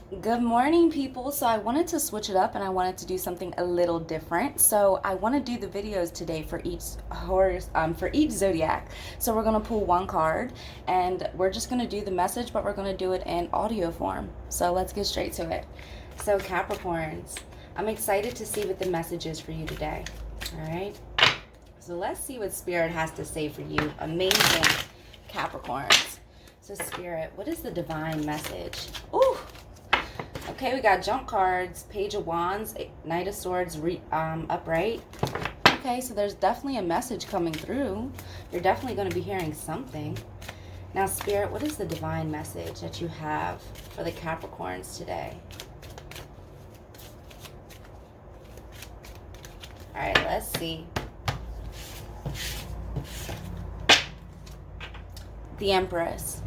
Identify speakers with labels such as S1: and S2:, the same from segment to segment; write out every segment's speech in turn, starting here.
S1: Good morning, people. So I wanted to switch it up and I wanted to do something a little different. So I want to do the videos today for each zodiac. So we're gonna pull one card and we're just gonna do the message, but we're gonna do it in audio form. So let's get straight to it. So Capricorns, I'm excited to see what the message is for you today. All right. So let's see what Spirit has to say for you. Amazing Capricorns. So Spirit, what is the divine message? Ooh. Okay, we got jump cards, Page of Wands, Knight of Swords, upright. Okay, so there's definitely a message coming through. You're definitely going to be hearing something. Now, Spirit, what is the divine message that you have for the Capricorns today? All right, let's see. The Empress.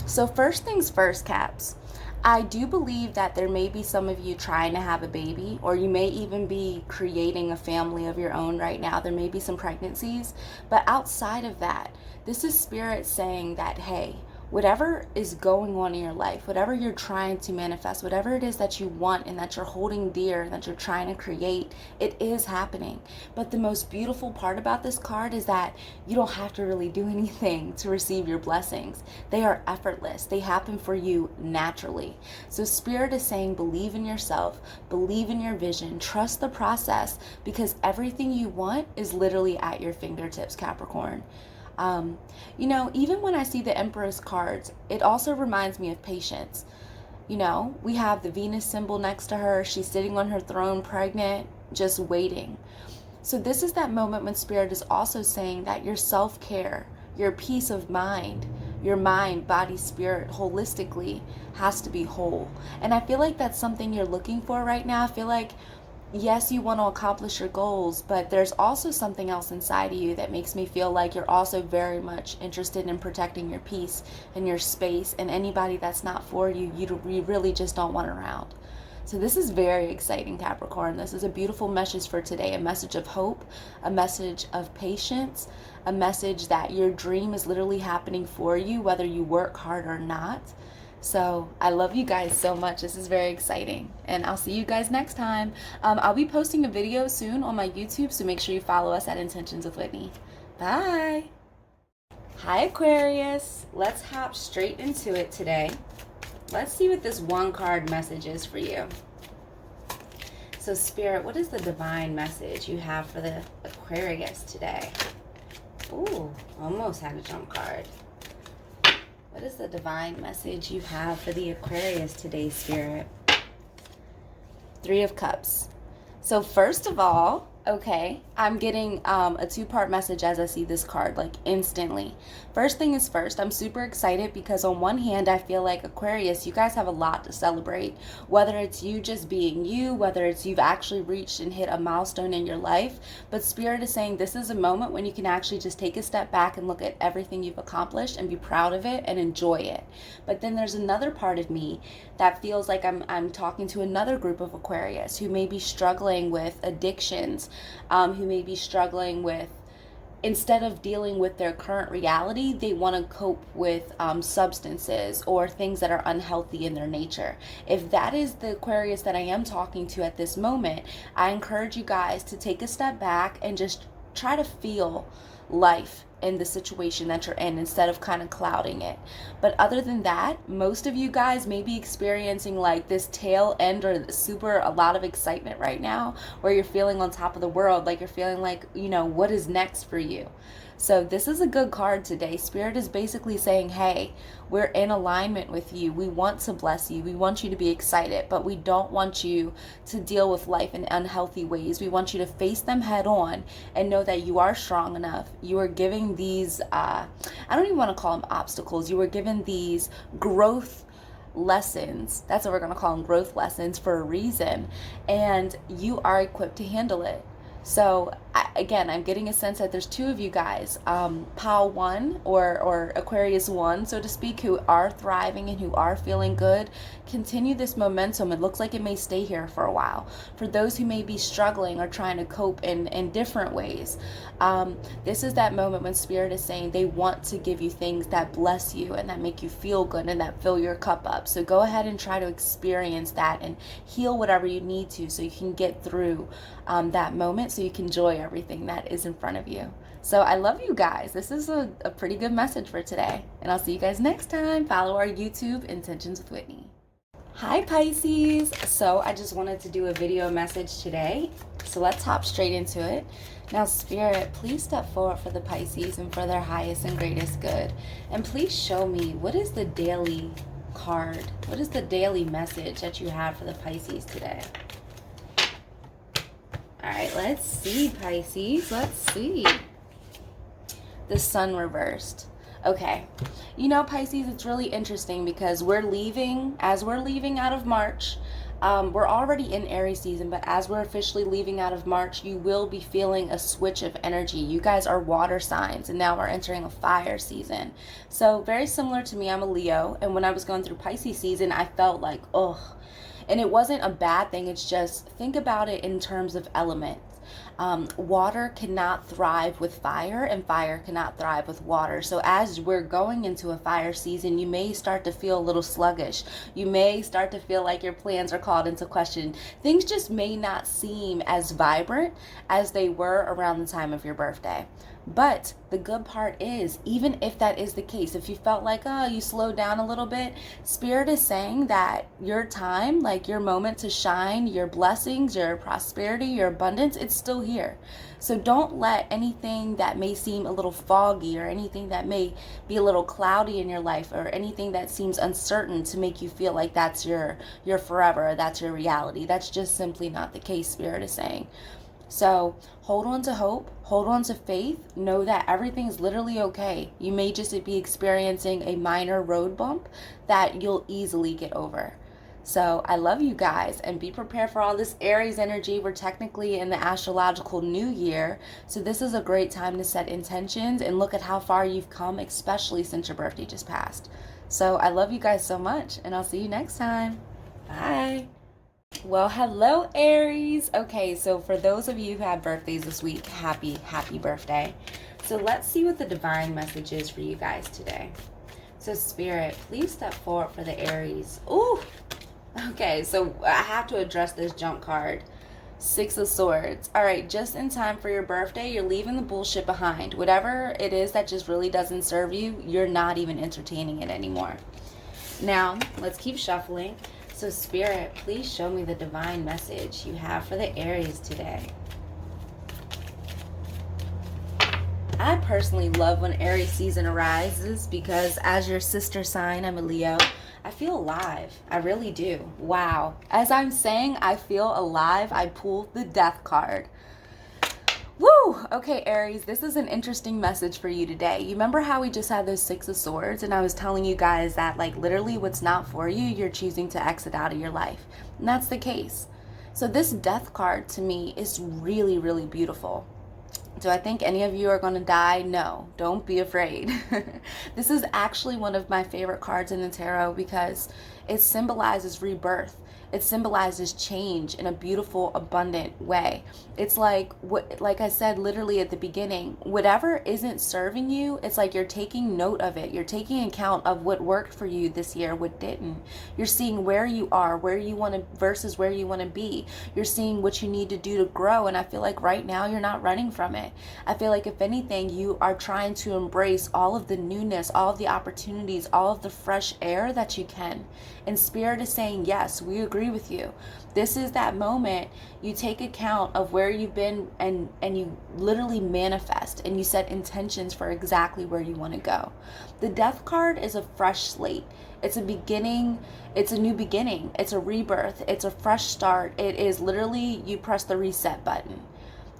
S1: So first things first, Caps. I do believe that there may be some of you trying to have a baby, or you may even be creating a family of your own right now. There may be some pregnancies, but outside of that, this is Spirit saying that, hey, whatever is going on in your life, whatever you're trying to manifest, whatever it is that you want and that you're holding dear, that you're trying to create, it is happening. But the most beautiful part about this card is that you don't have to really do anything to receive your blessings. They are effortless. They happen for you naturally. So Spirit is saying, believe in yourself, believe in your vision, trust the process, because everything you want is literally at your fingertips, Capricorn. Even when I see the Empress cards, it also reminds me of patience. We have the Venus symbol next to her. She's sitting on her throne, pregnant, just waiting. So this is that moment when Spirit is also saying that your self-care, your peace of mind, your mind, body, spirit, holistically has to be whole. And I feel like that's something you're looking for right now. I feel like yes, you want to accomplish your goals, but there's also something else inside of you that makes me feel like you're also very much interested in protecting your peace and your space, and anybody that's not for you, you really just don't want around. So this is very exciting, Capricorn. This is a beautiful message for today, a message of hope, a message of patience, a message that your dream is literally happening for you, whether you work hard or not. So I love you guys so much. This is very exciting. And I'll see you guys next time. I'll be posting a video soon on my YouTube, so make sure you follow us at Intentions with Whitney. Bye. Hi, Aquarius. Let's hop straight into it today. Let's see what this one card message is for you. So Spirit, what is the divine message you have for the Aquarius today? Ooh, almost had a jump card. What is the divine message you have for the Aquarius today, Spirit? Three of Cups. So first of all, okay, I'm getting a two-part message as I see this card, like instantly. First thing is first, I'm super excited because on one hand, I feel like Aquarius, you guys have a lot to celebrate. Whether it's you just being you, whether it's you've actually reached and hit a milestone in your life. But Spirit is saying this is a moment when you can actually just take a step back and look at everything you've accomplished and be proud of it and enjoy it. But then there's another part of me that feels like I'm talking to another group of Aquarius who may be struggling with addictions, who may be struggling with, instead of dealing with their current reality, they want to cope with substances or things that are unhealthy in their nature. If that is the Aquarius that I am talking to at this moment, I encourage you guys to take a step back and just try to feel life in the situation that you're in instead of kind of clouding it. But other than that, most of you guys may be experiencing like this tail end or a lot of excitement right now, where you're feeling on top of the world, like you're feeling like, what is next for you. So this is a good card today. Spirit is basically saying, hey, we're in alignment with you. We want to bless you. We want you to be excited, but we don't want you to deal with life in unhealthy ways. We want you to face them head on and know that you are strong enough. You are giving these, I don't even want to call them obstacles. You were given these growth lessons. That's what we're going to call them, growth lessons, for a reason. And you are equipped to handle it. So again, I'm getting a sense that there's two of you guys, Pal 1 or Aquarius 1, so to speak, who are thriving and who are feeling good. Continue this momentum. It looks like it may stay here for a while. For those who may be struggling or trying to cope in different ways, this is that moment when Spirit is saying they want to give you things that bless you and that make you feel good and that fill your cup up. So go ahead and try to experience that and heal whatever you need to so you can get through that moment, so you can enjoy everything that is in front of you. So I love you guys. This is a pretty good message for today. And I'll see you guys next time. Follow our YouTube, Intentions with Whitney. Hi Pisces. So I just wanted to do a video message today. So let's hop straight into it. Now Spirit, please step forward for the Pisces and for their highest and greatest good. And please show me, what is the daily card? What is the daily message that you have for the Pisces today? All right, let's see, Pisces. Let's see. The Sun reversed. Okay. You know, Pisces, it's really interesting because as we're leaving out of March, we're already in Aries season, but as we're officially leaving out of March, you will be feeling a switch of energy. You guys are water signs, and now we're entering a fire season. So very similar to me, I'm a Leo, and when I was going through Pisces season, I felt like, ugh. And it wasn't a bad thing. It's just, think about it in terms of elements. Water cannot thrive with fire, and fire cannot thrive with water. So as we're going into a fire season, you may start to feel a little sluggish. You may start to feel like your plans are called into question. Things just may not seem as vibrant as they were around the time of your birthday. But the good part is, even if that is the case, if you felt like, oh, you slowed down a little bit, Spirit is saying that your time, like your moment to shine, your blessings, your prosperity, your abundance, it's still here. So don't let anything that may seem a little foggy or anything that may be a little cloudy in your life or anything that seems uncertain to make you feel like that's your forever, or that's your reality. That's just simply not the case, Spirit is saying. So hold on to hope, hold on to faith, know that everything's literally okay. You may just be experiencing a minor road bump that you'll easily get over. So I love you guys, and be prepared for all this Aries energy. We're technically in the astrological new year, so this is a great time to set intentions and look at how far you've come, especially since your birthday just passed. So I love you guys so much, and I'll see you next time. Bye. Well, hello Aries. Okay, so for those of you who have birthdays this week, happy birthday. So let's see what the divine message is for you guys today. So Spirit, please step forward for the Aries. Ooh, okay, so I have to address this jump card. 6 of Swords. All right, just in time for your birthday, you're leaving the bullshit behind. Whatever it is that just really doesn't serve you, you're not even entertaining it anymore. Now, let's keep shuffling. So Spirit, please show me the divine message you have for the Aries today. I personally love when Aries season arises because as your sister sign, I'm a Leo, I feel alive. I really do. Wow. As I'm saying I feel alive, I pulled the Death card. Woo! Okay, Aries, this is an interesting message for you today. You remember how we just had those 6 of Swords, and I was telling you guys that, like, literally what's not for you, you're choosing to exit out of your life. And that's the case. So this Death card, to me, is really, really beautiful. Do I think any of you are going to die? No, don't be afraid. This is actually one of my favorite cards in the tarot because it symbolizes rebirth. It symbolizes change in a beautiful, abundant way. It's like I said literally at the beginning, whatever isn't serving you, it's like you're taking note of it. You're taking account of what worked for you this year, what didn't. You're seeing where you are, where you want to versus where you want to be. You're seeing what you need to do to grow. And I feel like right now you're not running from it. I feel like if anything, you are trying to embrace all of the newness, all of the opportunities, all of the fresh air that you can. And Spirit is saying, yes, we agree with you. This is that moment you take account of where you've been and you literally manifest and you set intentions for exactly where you want to go. The Death card is a fresh slate. It's a beginning. It's a new beginning. It's a rebirth. It's a fresh start. It is literally you press the reset button.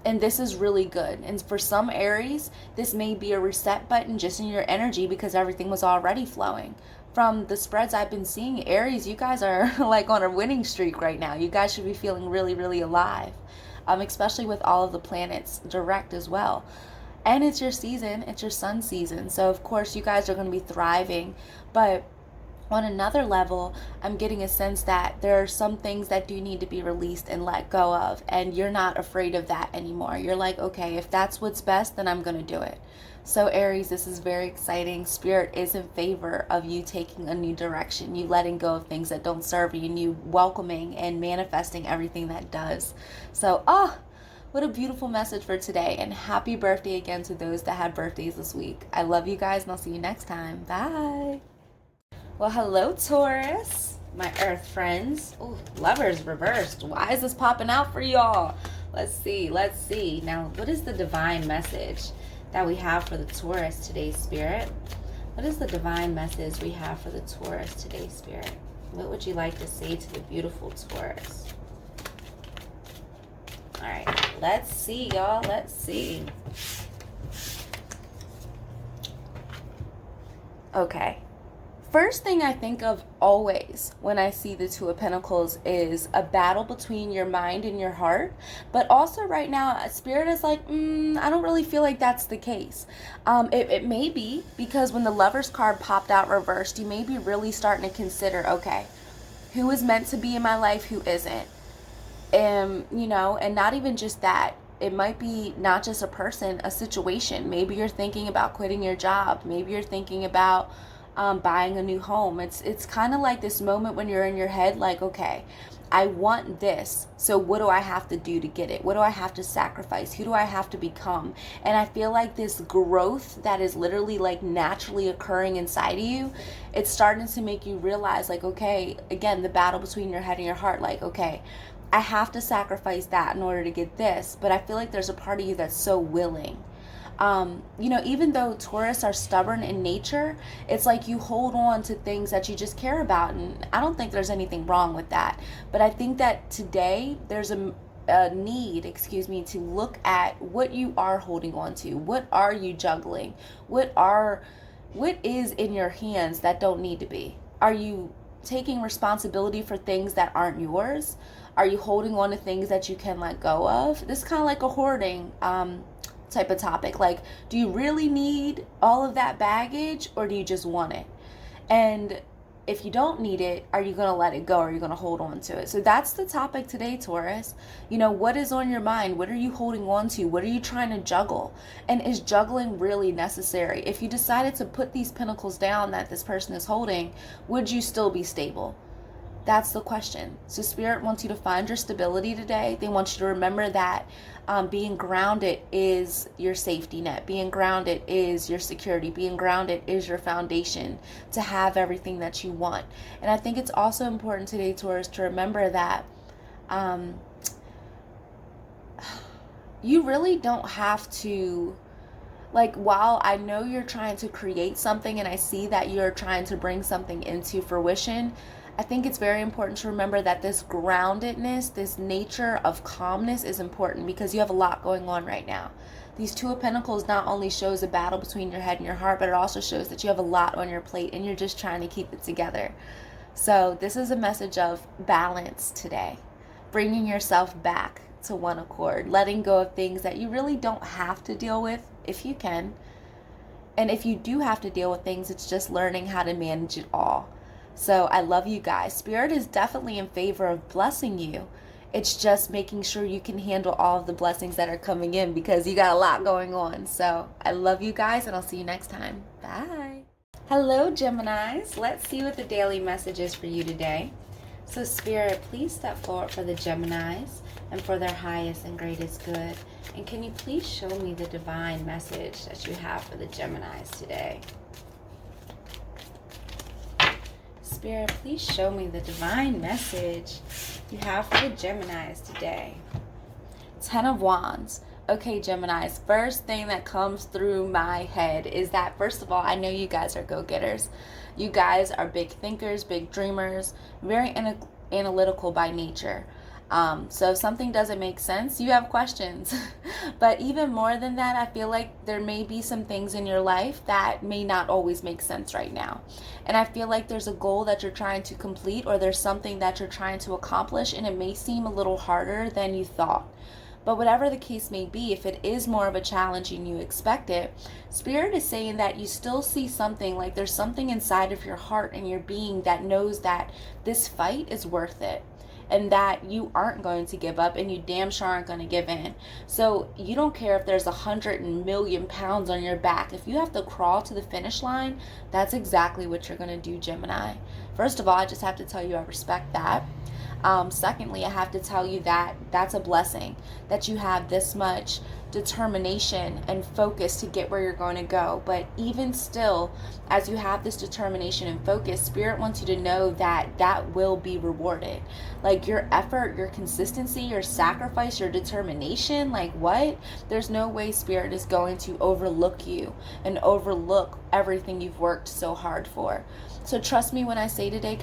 S1: And this is really good. And for some Aries, this may be a reset button just in your energy because everything was already flowing. From the spreads I've been seeing, Aries, you guys are like on a winning streak right now. You guys should be feeling really, really alive. especially with all of the planets direct as well. And it's your season, it's your sun season. So, of course, you guys are going to be thriving. But on another level, I'm getting a sense that there are some things that do need to be released and let go of, and you're not afraid of that anymore. You're like, okay, if that's what's best, then I'm going to do it. So Aries, this is very exciting. Spirit is in favor of you taking a new direction, you letting go of things that don't serve you, and you welcoming and manifesting everything that does. So, what a beautiful message for today, and happy birthday again to those that had birthdays this week. I love you guys, and I'll see you next time. Bye. Well, hello, Taurus, my earth friends. Ooh, lovers reversed. Why is this popping out for y'all? Let's see. Now, what is the divine message that we have for the Taurus today, Spirit? What is the divine message we have for the Taurus today, Spirit? What would you like to say to the beautiful Taurus? All right, let's see, y'all. Let's see. Okay. First thing I think of always when I see the Two of Pentacles is a battle between your mind and your heart. But also right now, Spirit is like, I don't really feel like that's the case. It may be because when the Lover's card popped out reversed, you may be really starting to consider, okay, who is meant to be in my life, who isn't? And not even just that. It might be not just a person, a situation. Maybe you're thinking about quitting your job. Maybe you're thinking about buying a new home. It's kind of like this moment when you're in your head like, okay, I want this, so what do I have to do to get it? What do I have to sacrifice? Who do I have to become? And I feel like this growth that is literally like naturally occurring inside of you, it's starting to make you realize like, okay, again, the battle between your head and your heart, like, okay, I have to sacrifice that in order to get this. But I feel like there's a part of you that's so willing. Even though Taurus are stubborn in nature, it's like you hold on to things that you just care about. And I don't think there's anything wrong with that. But I think that today there's a need, to look at what you are holding on to. What are you juggling? What is in your hands that don't need to be? Are you taking responsibility for things that aren't yours? Are you holding on to things that you can let go of? This is kind of like a hoarding type of topic. Like, do you really need all of that baggage, or do you just want it? And if you don't need it, are you going to let it go, or are you going to hold on to it? So that's the topic today, Taurus. What is on your mind? What are you holding on to? What are you trying to juggle? And is juggling really necessary? If you decided to put these pentacles down that this person is holding, would you still be stable? That's the question. So Spirit wants you to find your stability today. They want you to remember that being grounded is your safety net. Being grounded is your security. Being grounded is your foundation to have everything that you want. And I think it's also important today, Taurus, to remember that you really don't have to, like, while I know you're trying to create something and I see that you're trying to bring something into fruition, I think it's very important to remember that this groundedness, this nature of calmness is important, because you have a lot going on right now. These Two of Pentacles not only shows a battle between your head and your heart, but it also shows that you have a lot on your plate and you're just trying to keep it together. So this is a message of balance today, bringing yourself back to one accord, letting go of things that you really don't have to deal with if you can. And if you do have to deal with things, it's just learning how to manage it all. So I love you guys. Spirit is definitely in favor of blessing you. It's just making sure you can handle all of the blessings that are coming in, because you got a lot going on. So I love you guys, and I'll see you next time. Bye. Hello, Geminis. Let's see what the daily message is for you today. So Spirit, please step forward for the Geminis and for their highest and greatest good. And can you please show me the divine message that you have for the Geminis today? Spirit, please show me the divine message you have for the Geminis today. 10 of Wands. Okay, Geminis, first thing that comes through my head is that, first of all, I know you guys are go-getters. You guys are big thinkers, big dreamers, very analytical by nature. So if something doesn't make sense, you have questions. But even more than that, I feel like there may be some things in your life that may not always make sense right now. And I feel like there's a goal that you're trying to complete, or there's something that you're trying to accomplish, and it may seem a little harder than you thought. But whatever the case may be, if it is more of a challenge than you expected, Spirit is saying that you still see something, like there's something inside of your heart and your being that knows that this fight is worth it, and that you aren't going to give up, and you damn sure aren't going to give in. So you don't care if there's 100 million pounds on your back. If you have to crawl to the finish line, that's exactly what you're going to do, Gemini. First of all, I just have to tell you I respect that. Secondly, I have to tell you that that's a blessing, that you have this much determination and focus to get where you're going to go. But even still, as you have this determination and focus, Spirit wants you to know that that will be rewarded. Like your effort, your consistency, your sacrifice, your determination, like what? There's no way Spirit is going to overlook you and overlook everything you've worked so hard for. So trust me when I say today,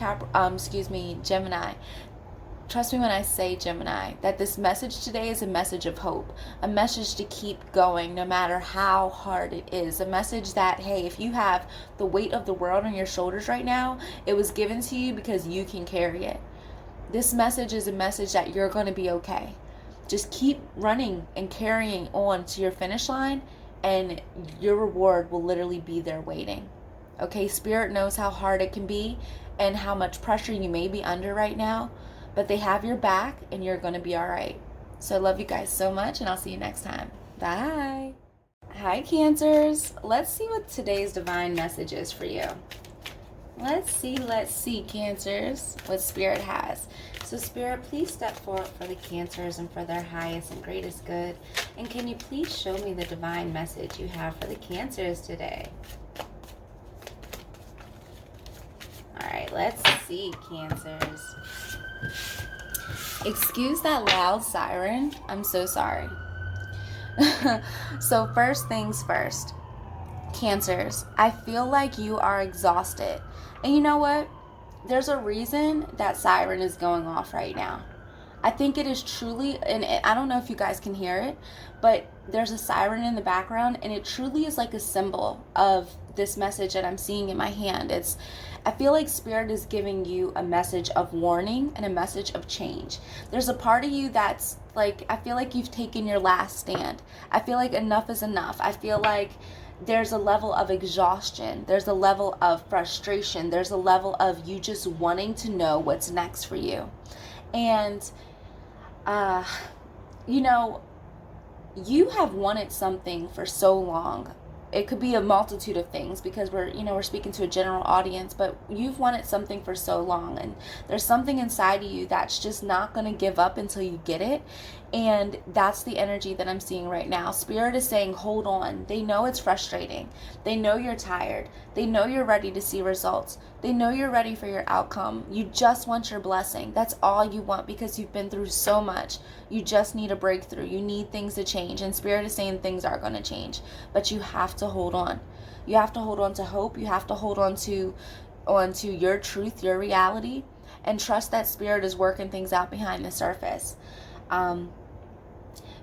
S1: Gemini. Trust me when I say, Gemini, that this message today is a message of hope, a message to keep going no matter how hard it is, a message that, hey, if you have the weight of the world on your shoulders right now, it was given to you because you can carry it. This message is a message that you're going to be okay. Just keep running and carrying on to your finish line, and your reward will literally be there waiting. Okay, Spirit knows how hard it can be and how much pressure you may be under right now, but they have your back and you're going to be all right. So I love you guys so much, and I'll see you next time. Bye. Hi, Cancers. Let's see what today's divine message is for you. Let's see, Cancers, what Spirit has. So Spirit, please step forward for the Cancers and for their highest and greatest good. And can you please show me the divine message you have for the Cancers today? All right, let's see, Cancers. Excuse that loud siren. I'm so sorry. So first things first, Cancers, I feel like you are exhausted. And you know what? There's a reason that siren is going off right now. I think it is truly, and I don't know if you guys can hear it, but there's a siren in the background, and it truly is like a symbol of this message that I'm seeing in my hand. I feel like Spirit is giving you a message of warning and a message of change. There's a part of you that's like, I feel like you've taken your last stand. I feel like enough is enough. I feel like there's a level of exhaustion. There's a level of frustration. There's a level of you just wanting to know what's next for you. And, you know, you have wanted something for so long. It could be a multitude of things because we're speaking to a general audience, but you've wanted something for so long, and there's something inside of you that's just not going to give up until you get it. And that's the energy that I'm seeing right now. Spirit is saying, hold on. They know it's frustrating. They know you're tired. They know you're ready to see results. They know you're ready for your outcome. You just want your blessing. That's all you want because you've been through so much. You just need a breakthrough. You need things to change. And Spirit is saying things are going to change. But you have to hold on. You have to hold on to hope. You have to hold on to your truth, your reality, and trust that Spirit is working things out behind the surface.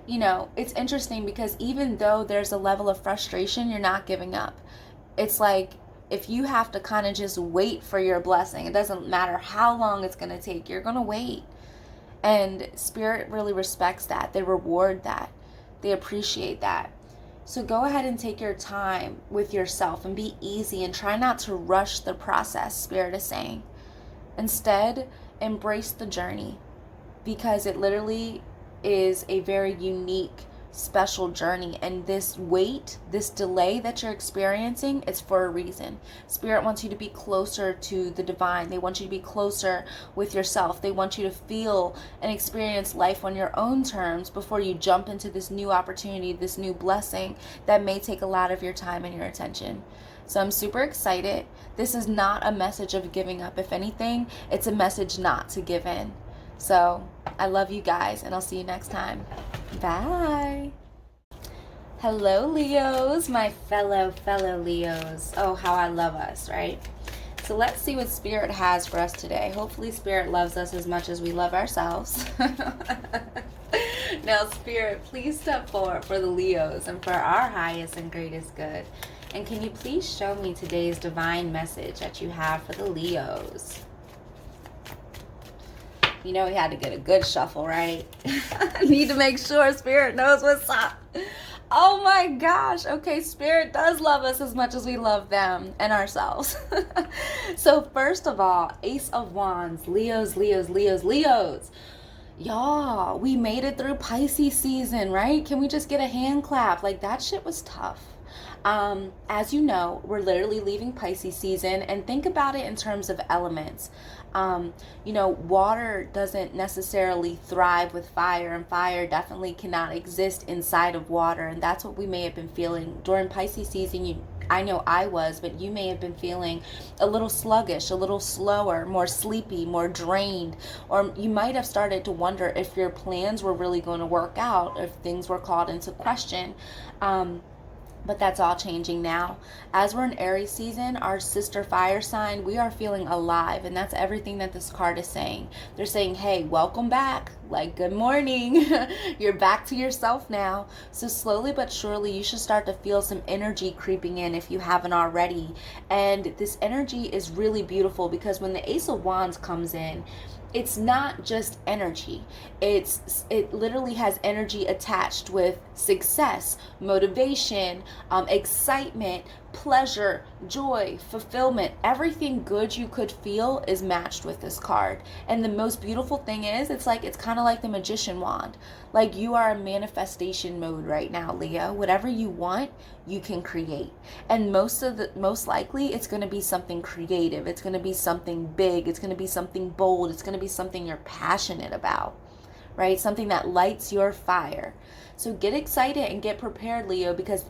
S1: You know, it's interesting because even though there's a level of frustration, you're not giving up. It's like if you have to kind of just wait for your blessing, it doesn't matter how long it's going to take, you're going to wait. And Spirit really respects that. They reward that. They appreciate that. So go ahead and take your time with yourself and be easy and try not to rush the process, Spirit is saying. Instead, embrace the journey because it literally is a very unique, special journey. And this wait, this delay that you're experiencing, it's for a reason. Spirit wants you to be closer to the divine. They want you to be closer with yourself. They want you to feel and experience life on your own terms before you jump into this new opportunity, this new blessing that may take a lot of your time and your attention. So I'm super excited. This is not a message of giving up. If anything, it's a message not to give in. So I love you guys, and I'll see you next time. Bye. Hello, Leos, my fellow Leos. Oh, how I love us, right? So let's see what Spirit has for us today. Hopefully Spirit loves us as much as we love ourselves. Now, Spirit, please step forward for the Leos and for our highest and greatest good. And can you please show me today's divine message that you have for the Leos? You know we had to get a good shuffle, right? I need to make sure Spirit knows what's up. Oh my gosh. Okay, Spirit does love us as much as we love them and ourselves. So first of all, Ace of Wands, Leos, Leos, Leos, Leos. Y'all, we made it through Pisces season, right? Can we just get a hand clap? Like, that shit was tough. As you know, we're literally leaving Pisces season, and think about it in terms of elements. Water doesn't necessarily thrive with fire, and fire definitely cannot exist inside of water. And that's what we may have been feeling during Pisces season. I know I was, but you may have been feeling a little sluggish, a little slower, more sleepy, more drained, or you might have started to wonder if your plans were really going to work out, if things were called into question. But that's all changing now. As we're in Aries season, our sister fire sign, we are feeling alive. And that's everything that this card is saying. They're saying, hey, welcome back. Like, good morning. You're back to yourself now. So slowly but surely, you should start to feel some energy creeping in if you haven't already. And this energy is really beautiful because when the Ace of Wands comes in, it's not just energy. It literally has energy attached with success, motivation, excitement, pleasure, joy, fulfillment. Everything good you could feel is matched with this card. And the most beautiful thing is, it's kind of like the magician wand. Like, you are in manifestation mode right now, Leo. Whatever you want, you can create. And most likely it's going to be something creative. It's going to be something big. It's going to be something bold. It's going to be something you're passionate about, right? Something that lights your fire. So get excited and get prepared, Leo, because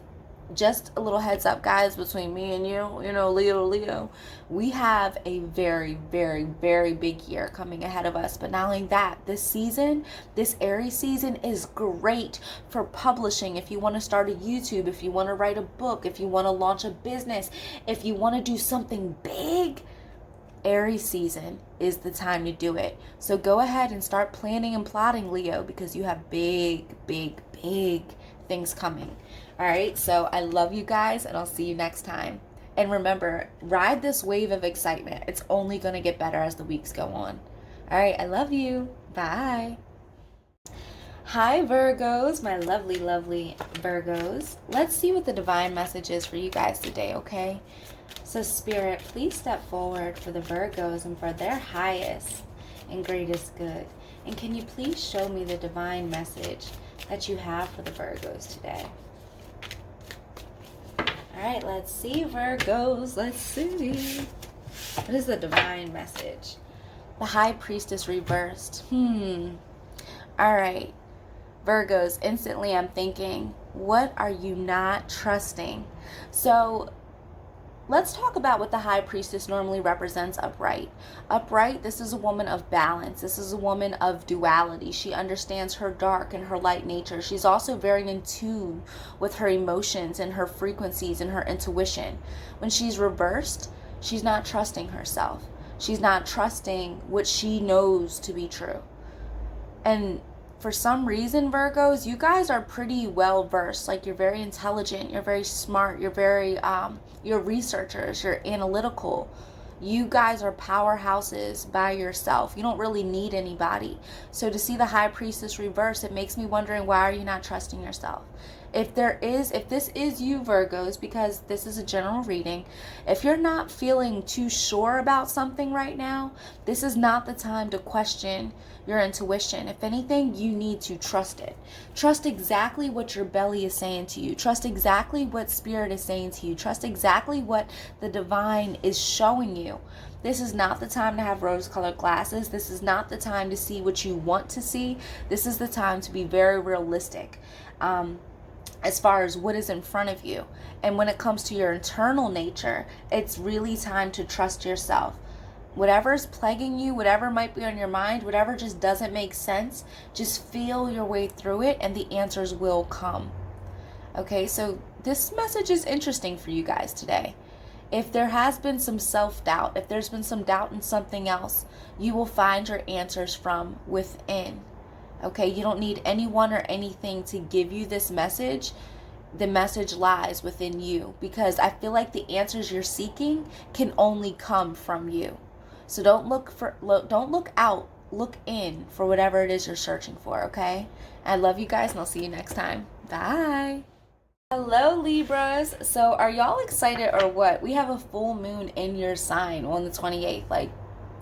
S1: just a little heads up, guys, between me and you, Leo, we have a very, very, very big year coming ahead of us. But not only that, this season, this Aries season is great for publishing. If you want to start a YouTube, if you want to write a book, if you want to launch a business, if you want to do something big, Aries season is the time to do it. So go ahead and start planning and plotting, Leo, because you have big, big, big things coming. All right, so I love you guys, and I'll see you next time. And remember, ride this wave of excitement. It's only going to get better as the weeks go on. All right, I love you. Bye. Hi, Virgos, my lovely, lovely Virgos. Let's see what the divine message is for you guys today, okay? So, Spirit, please step forward for the Virgos and for their highest and greatest good. And can you please show me the divine message that you have for the Virgos today? All right, let's see, Virgos. Let's see. What is the divine message? The High Priestess reversed. All right, Virgos, instantly I'm thinking, what are you not trusting? So let's talk about what the High Priestess normally represents upright. Upright, this is a woman of balance. This is a woman of duality. She understands her dark and her light nature. She's also very in tune with her emotions and her frequencies and her intuition. When she's reversed, she's not trusting herself. She's not trusting what she knows to be true. And for some reason, Virgos, you guys are pretty well versed. Like, you're very intelligent, you're very smart, you're researchers, you're analytical. You guys are powerhouses by yourself. You don't really need anybody. So to see the High Priestess reverse, it makes me wondering, why are you not trusting yourself? If this is you, Virgos, because this is a general reading, if you're not feeling too sure about something right now, this is not the time to question your intuition. If anything, you need to trust it. Trust exactly what your belly is saying to you. Trust exactly what Spirit is saying to you. Trust exactly what the divine is showing you. This is not the time to have rose-colored glasses. This is not the time to see what you want to see. This is the time to be very realistic. As far as what is in front of you. And when it comes to your internal nature, it's really time to trust yourself. Whatever's plaguing you, whatever might be on your mind, whatever just doesn't make sense, just feel your way through it and the answers will come. Okay, so this message is interesting for you guys today. If there has been some self-doubt, if there's been some doubt in something else, you will find your answers from within. Okay, you don't need anyone or anything to give you this message. The message lies within you, because I feel like the answers you're seeking can only come from you. So don't look out look in for whatever it is you're searching for, okay? I love you guys, and I'll see you next time. Bye. Hello, Libras. So are y'all excited or what? We have a full moon in your sign on the 28th. Like,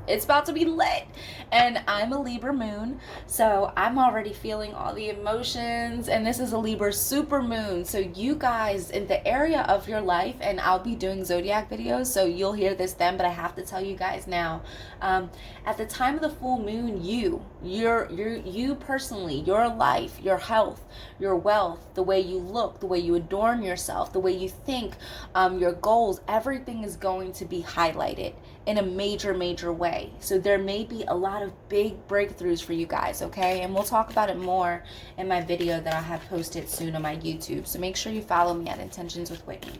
S1: it's about to be lit. And I'm a Libra moon, so I'm already feeling all the emotions, and this is a Libra super moon. So you guys in the area of your life, and I'll be doing Zodiac videos, so you'll hear this then, but I have to tell you guys now, at the time of the full moon, you personally, your life, your health, your wealth, the way you look, the way you adorn yourself, the way you think, your goals, everything is going to be highlighted in a major way. So there may be a lot of big breakthroughs for you guys, okay? And we'll talk about it more in my video that I'll have posted soon on my YouTube. So make sure you follow me at Intentions with Whitney.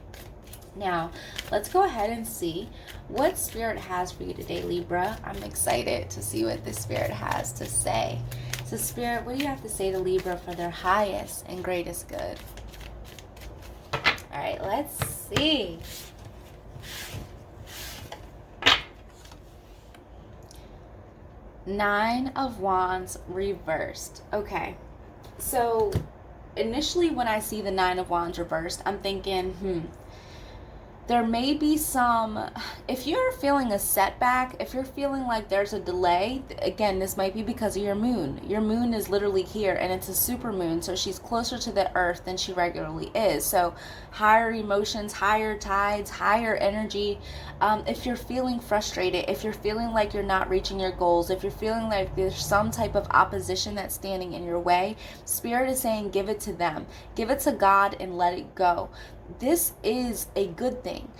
S1: Now, let's go ahead and see what Spirit has for you today, Libra. I'm excited to see what this Spirit has to say. So Spirit, what do you have to say to Libra for their highest and greatest good? All right, let's see. Nine of Wands reversed. Okay, so initially when I see the Nine of Wands reversed, I'm thinking, there may be some, if you're feeling a setback, if you're feeling like there's a delay, again, this might be because of your moon. Your moon is literally here, and it's a super moon, so she's closer to the earth than she regularly is. So higher emotions, higher tides, higher energy. If you're feeling frustrated, if you're feeling like you're not reaching your goals, if you're feeling like there's some type of opposition that's standing in your way, Spirit is saying give it to them. Give it to God and let it go. This is a good thing.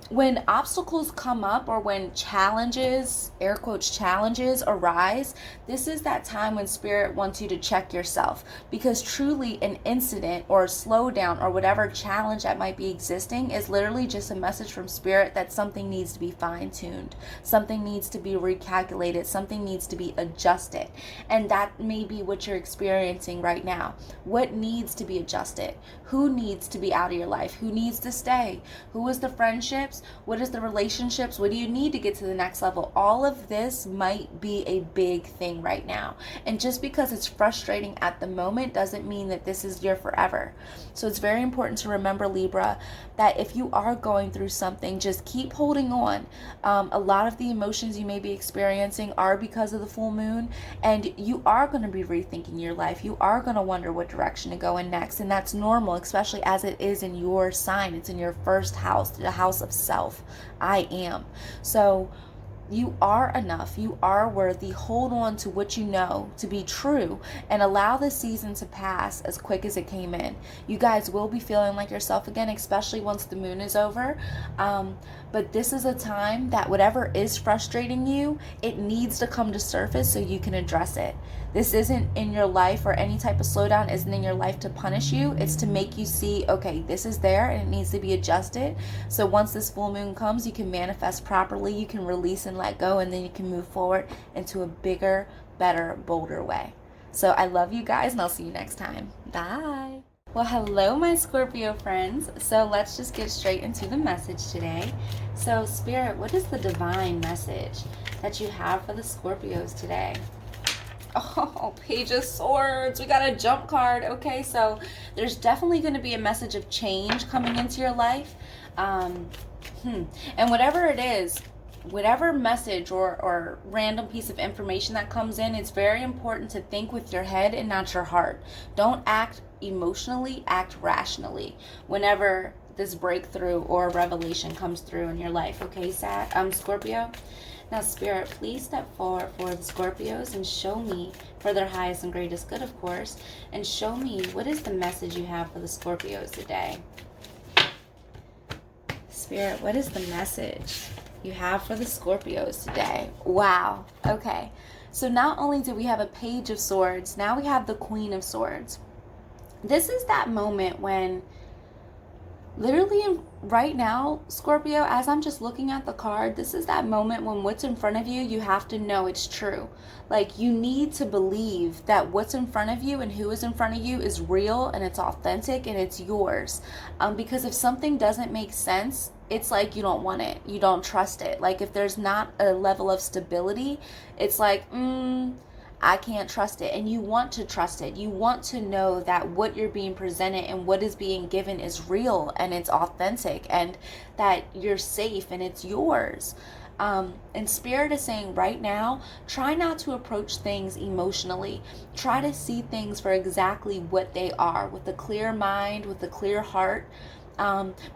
S1: When obstacles come up, or when challenges, air quotes challenges, arise, this is that time when Spirit wants you to check yourself, because truly an incident or a slowdown or whatever challenge that might be existing is literally just a message from Spirit that something needs to be fine-tuned, something needs to be recalculated, something needs to be adjusted. And that may be what you're experiencing right now. What needs to be adjusted? Who needs to be out of your life? Who needs to stay? Who is the friendships? What is the relationships? What do you need to get to the next level? All of this might be a big thing right now. And just because it's frustrating at the moment doesn't mean that this is your forever. So it's very important to remember, Libra, that if you are going through something, just keep holding on. A lot of the emotions you may be experiencing are because of the full moon, and you are going to be rethinking your life. You are going to wonder what direction to go in next, and that's normal, especially as it is in your sign. It's in your first house, the house of self. I am. So you are enough. You are worthy. Hold on to what you know to be true, and allow this season to pass as quick as it came in. You guys will be feeling like yourself again, especially once the moon is over. But this is a time that whatever is frustrating you, it needs to come to surface so you can address it. This isn't in your life, or any type of slowdown isn't in your life to punish you. It's to make you see, okay, this is there and it needs to be adjusted. So once this full moon comes, you can manifest properly, you can release and let go, and then you can move forward into a bigger, better, bolder way. So I love you guys, and I'll see you next time. Bye. Well, hello, my Scorpio friends. So let's just get straight into the message today. So Spirit, what is the divine message that you have for the Scorpios today? Oh, Page of Swords. We got a jump card. Okay, so there's definitely going to be a message of change coming into your life. And whatever it is, whatever message or random piece of information that comes in, it's very important to think with your head and not your heart. Don't act emotionally, act rationally whenever this breakthrough or revelation comes through in your life. Okay, Scorpio? Now, Spirit, please step forward for the Scorpios and show me, for their highest and greatest good, of course, and show me what is the message you have for the Scorpios today. Spirit, what is the message you have for the Scorpios today? Wow. Okay. So not only do we have a Page of Swords, now we have the Queen of Swords. This is that moment when literally right now, Scorpio, as I'm just looking at the card, this is that moment when what's in front of you, you have to know it's true. Like, you need to believe that what's in front of you and who is in front of you is real and it's authentic and it's yours. Because if something doesn't make sense, it's like you don't want it. You don't trust it. Like if there's not a level of stability, it's like, I can't trust it. And you want to trust it. You want to know that what you're being presented and what is being given is real and it's authentic and that you're safe and it's yours. And Spirit is saying right now, try not to approach things emotionally. Try to see things for exactly what they are, with a clear mind, with a clear heart.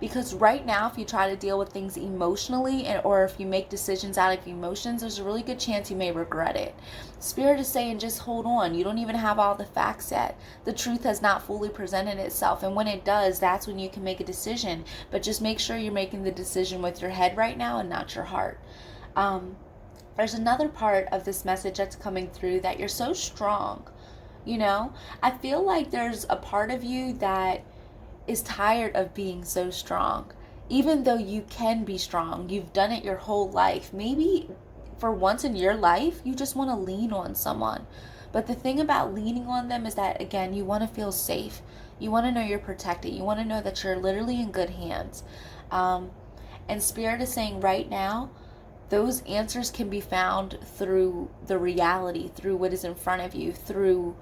S1: Because right now, if you try to deal with things emotionally, or if you make decisions out of emotions, there's a really good chance you may regret it. Spirit is saying, just hold on. You don't even have all the facts yet. The truth has not fully presented itself. And when it does, that's when you can make a decision. But just make sure you're making the decision with your head right now and not your heart. There's another part of this message that's coming through, that you're so strong. You know, I feel like there's a part of you that is tired of being so strong. Even though you can be strong, you've done it your whole life. Maybe for once in your life, you just want to lean on someone. But the thing about leaning on them is that, again, you want to feel safe. You want to know you're protected. You want to know that you're literally in good hands. And Spirit is saying right now, those answers can be found through the reality, through what is in front of you, through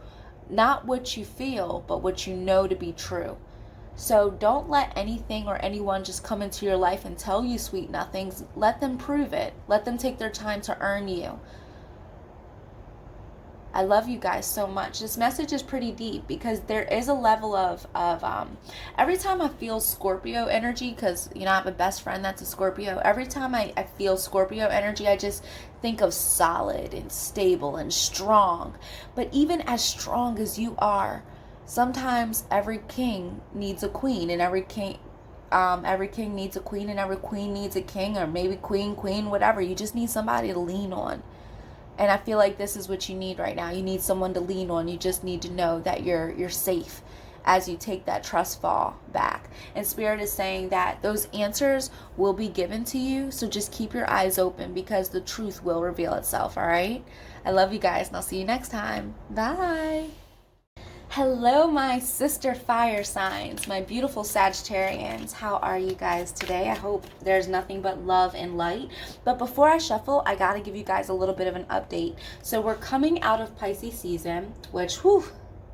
S1: not what you feel, but what you know to be true. So don't let anything or anyone just come into your life and tell you sweet nothings. Let them prove it. Let them take their time to earn you. I love you guys so much. This message is pretty deep because there is a level of every time I feel Scorpio energy, because, you know, I have a best friend that's a Scorpio. Every time I feel Scorpio energy, I just think of solid and stable and strong. But even as strong as you are, sometimes every king needs a queen, and every king needs a queen, and every queen needs a king, or maybe queen, whatever. You just need somebody to lean on. And I feel like this is what you need right now. You need someone to lean on. You just need to know that you're safe as you take that trust fall back. And Spirit is saying that those answers will be given to you. So just keep your eyes open, because the truth will reveal itself, all right? I love you guys, and I'll see you next time. Bye. Hello, my sister fire signs, my beautiful Sagittarians. How are you guys today? I hope there's nothing but love and light. But before I shuffle, I got to give you guys a little bit of an update. So we're coming out of Pisces season, which, whew,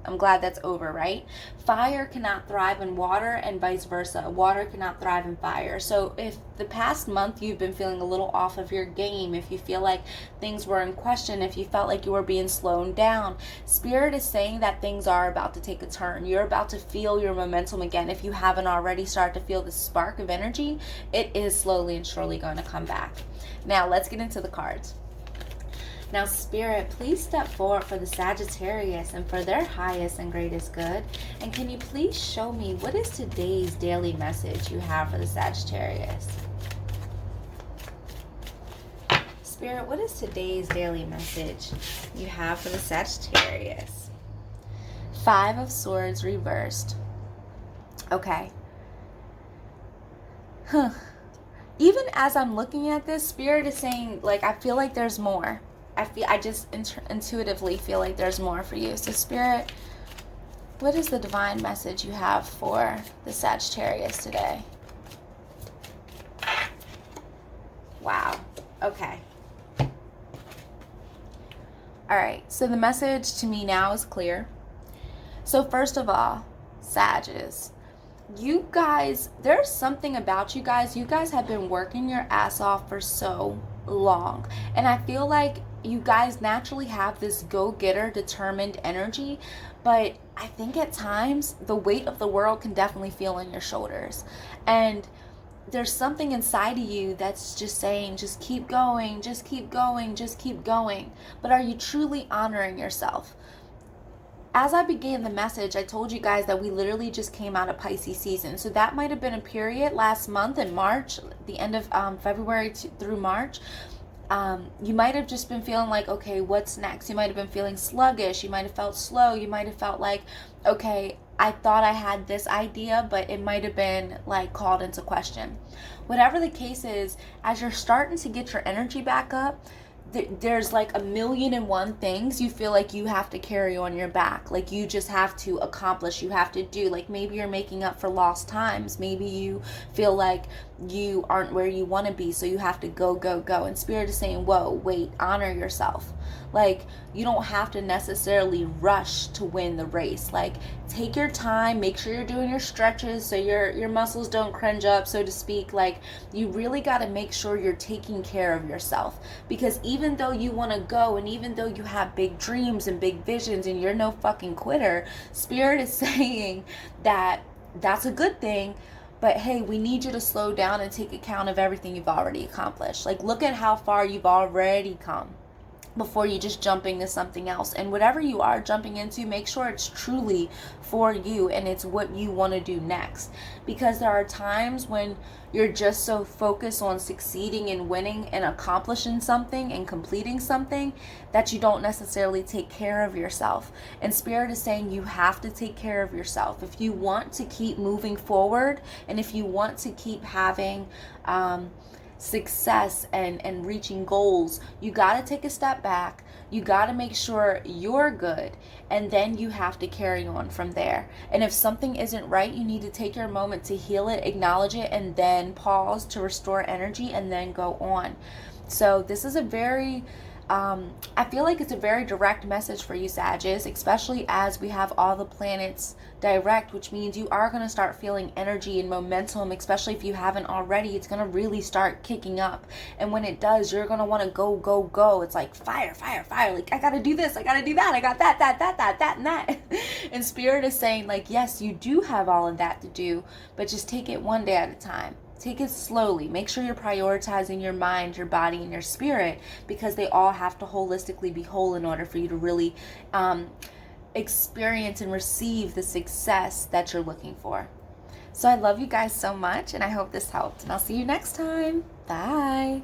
S1: I'm glad that's over, right? Fire cannot thrive in water and vice versa. Water cannot thrive in fire. So if the past month you've been feeling a little off of your game, if you feel like things were in question, if you felt like you were being slowed down, Spirit is saying that things are about to take a turn. You're about to feel your momentum again. If you haven't already started to feel the spark of energy, it is slowly and surely going to come back. Now let's get into the cards. Now, Spirit, please step forward for the Sagittarius and for their highest and greatest good. And can you please show me what is today's daily message you have for the Sagittarius? Spirit, what is today's daily message you have for the Sagittarius? 5 of Swords reversed. Okay. Even as I'm looking at this, Spirit is saying, like, I feel like there's more. I just intuitively feel like there's more for you. So Spirit, what is the divine message you have for the Sagittarius today? Wow. Okay. All right. So the message to me now is clear. So first of all, Sagittarius, you guys, there's something about you guys. You guys have been working your ass off for so long. And I feel like you guys naturally have this go-getter, determined energy, but I think at times the weight of the world can definitely feel on your shoulders. And there's something inside of you that's just saying, just keep going, just keep going, just keep going. But are you truly honoring yourself? As I began the message, I told you guys that we literally just came out of Pisces season. So that might have been a period last month in March, the end of February through March. You might have just been feeling like, okay, what's next? You might have been feeling sluggish. You might have felt slow. You might have felt like, okay, I thought I had this idea, but it might have been like called into question. Whatever the case is, as you're starting to get your energy back up, there's like 1,000,001 things you feel like you have to carry on your back. Like you just have to accomplish, you have to do. Like maybe you're making up for lost times. Maybe you feel like you aren't where you want to be, so you have to go, go, go. And Spirit is saying, whoa, wait, honor yourself. Like, you don't have to necessarily rush to win the race. Like, take your time, make sure you're doing your stretches so your muscles don't crunch up, so to speak. Like, you really got to make sure you're taking care of yourself, because even though you want to go, and even though you have big dreams and big visions and you're no fucking quitter, Spirit is saying that that's a good thing. But hey, we need you to slow down and take account of everything you've already accomplished. Like, look at how far you've already come before you just jump into something else. And whatever you are jumping into, make sure it's truly for you and it's what you want to do next. Because there are times when you're just so focused on succeeding and winning and accomplishing something and completing something that you don't necessarily take care of yourself. And Spirit is saying you have to take care of yourself. If you want to keep moving forward, and if you want to keep having success and reaching goals, you got to take a step back. You got to make sure you're good, and then you have to carry on from there. And if something isn't right, you need to take your moment to heal it, acknowledge it, and then pause to restore energy and then go on. So this is a very I feel like it's a very direct message for you, Sagittarius, especially as we have all the planets direct, which means you are going to start feeling energy and momentum, especially if you haven't already. It's going to really start kicking up. And when it does, you're going to want to go, go, go. It's like fire, fire, fire. Like, I got to do this. I got to do that. I got that, and that. And Spirit is saying, like, yes, you do have all of that to do, but just take it one day at a time. Take it slowly. Make sure you're prioritizing your mind, your body, and your spirit, because they all have to holistically be whole in order for you to really experience and receive the success that you're looking for. So I love you guys so much, and I hope this helped. And I'll see you next time. Bye.